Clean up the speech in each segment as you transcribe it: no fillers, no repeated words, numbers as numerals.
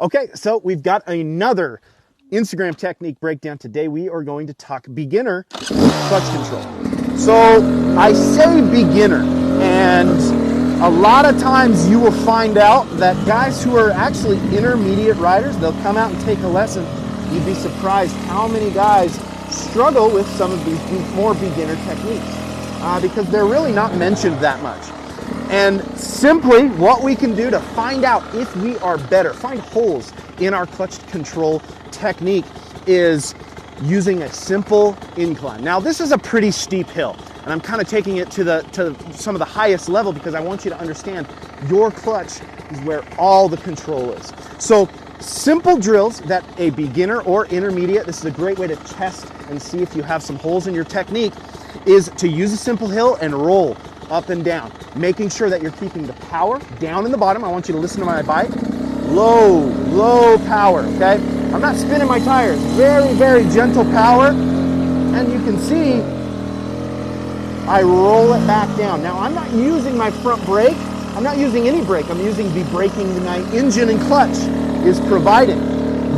Okay, so we've got another Instagram technique breakdown. Today we are going to talk beginner clutch control. So I say beginner, and a lot of times you will find out that guys who are actually intermediate riders, they'll come out and take a lesson. You'd be surprised how many guys struggle with some of these more beginner techniques because they're really not mentioned that much. And simply what we can do to find out if we are better, find holes in our clutch control technique, is using a simple incline. Now this is a pretty steep hill, and I'm kind of taking it to some of the highest level because I want you to understand your clutch is where all the control is. So simple drills that a beginner or intermediate, this is a great way to test and see if you have some holes in your technique, is to use a simple hill and roll up and down, making sure that you're keeping the power down in the bottom. I want you to listen to my bike. Low power, okay? I'm not spinning my tires. Very, very gentle power. And you can see I roll it back down. Now, I'm not using my front brake. I'm not using any brake. I'm using the braking that my engine and clutch is providing.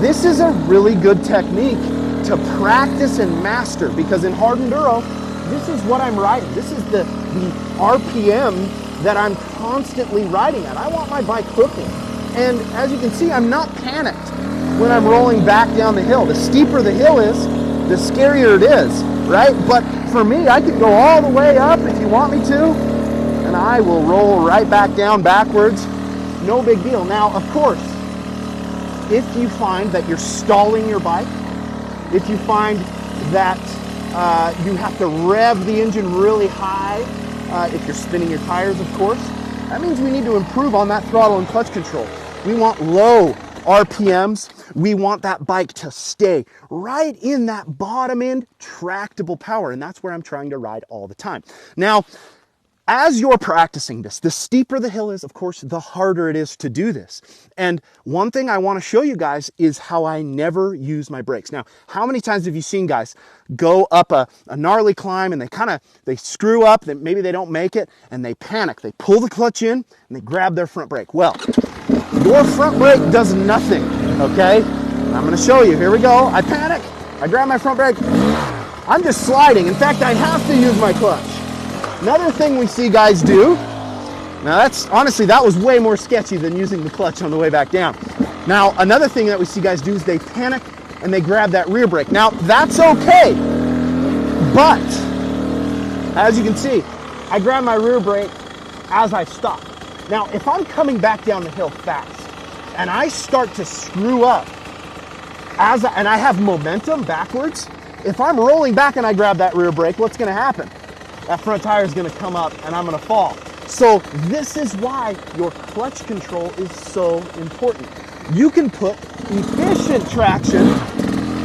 This is a really good technique to practice and master, because in hard enduro, this is what I'm riding. This is the RPM that I'm constantly riding at. I want my bike hooking. And as you can see, I'm not panicked when I'm rolling back down the hill. The steeper the hill is, the scarier it is, right? But for me, I can go all the way up if you want me to, and I will roll right back down backwards. No big deal. Now, of course, if you find that you're stalling your bike, if you find that you have to rev the engine really high, if you're spinning your tires, of course, that means we need to improve on that throttle and clutch control. We want low RPMs. We want that bike to stay right in that bottom end tractable power, and that's where I'm trying to ride all the time. Now, as you're practicing this, the steeper the hill is, of course, the harder it is to do this. And one thing I want to show you guys is how I never use my brakes. Now, how many times have you seen guys go up a gnarly climb and they screw up, maybe they don't make it, and they panic. They pull the clutch in and they grab their front brake. Well, your front brake does nothing, okay? I'm going to show you. Here we go. I panic. I grab my front brake. I'm just sliding. In fact, I have to use my clutch. Another thing we see guys do, now that was way more sketchy than using the clutch on the way back down. Now, another thing that we see guys do is they panic and they grab that rear brake. Now, that's okay, but as you can see, I grab my rear brake as I stop. Now, if I'm coming back down the hill fast and I start to screw up and I have momentum backwards, if I'm rolling back and I grab that rear brake, what's going to happen? That front tire is going to come up and I'm going to fall. So this is why your clutch control is so important. You can put efficient traction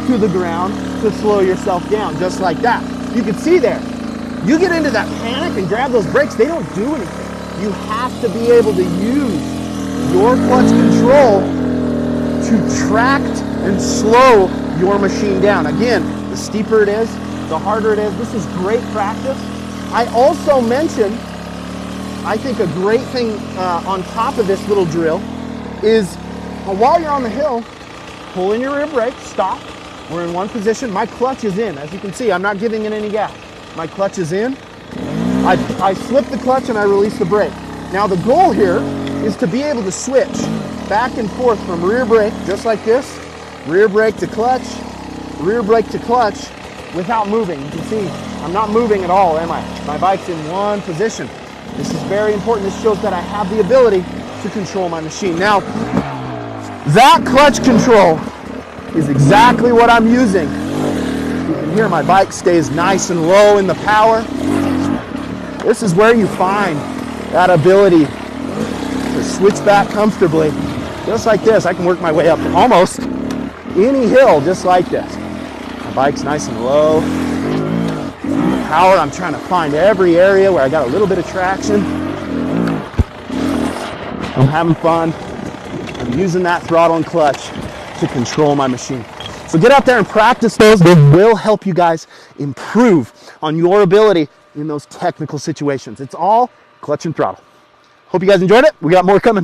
to the ground to slow yourself down, just like that. You can see there, you get into that panic and grab those brakes, they don't do anything. You have to be able to use your clutch control to tract and slow your machine down. Again, the steeper it is, the harder it is. This is great practice. I also mentioned, I think a great thing on top of this little drill is while you're on the hill, pull in your rear brake, stop. We're in one position. My clutch is in. As you can see, I'm not giving it any gas. My clutch is in. I slip the clutch and I release the brake. Now the goal here is to be able to switch back and forth from rear brake, just like this, rear brake to clutch, rear brake to clutch, without moving. You can see I'm not moving at all, am I? My bike's in one position. This is very important. This shows that I have the ability to control my machine. Now, that clutch control is exactly what I'm using. You can hear my bike stays nice and low in the power. This is where you find that ability to switch back comfortably. Just like this, I can work my way up almost any hill just like this. My bike's nice and low. Power, I'm trying to find every area where I got a little bit of traction. I'm having fun. I'm using that throttle and clutch to control my machine. So get out there and practice those. They will help you guys improve on your ability in those technical situations. It's all clutch and throttle. Hope you guys enjoyed it. We got more coming.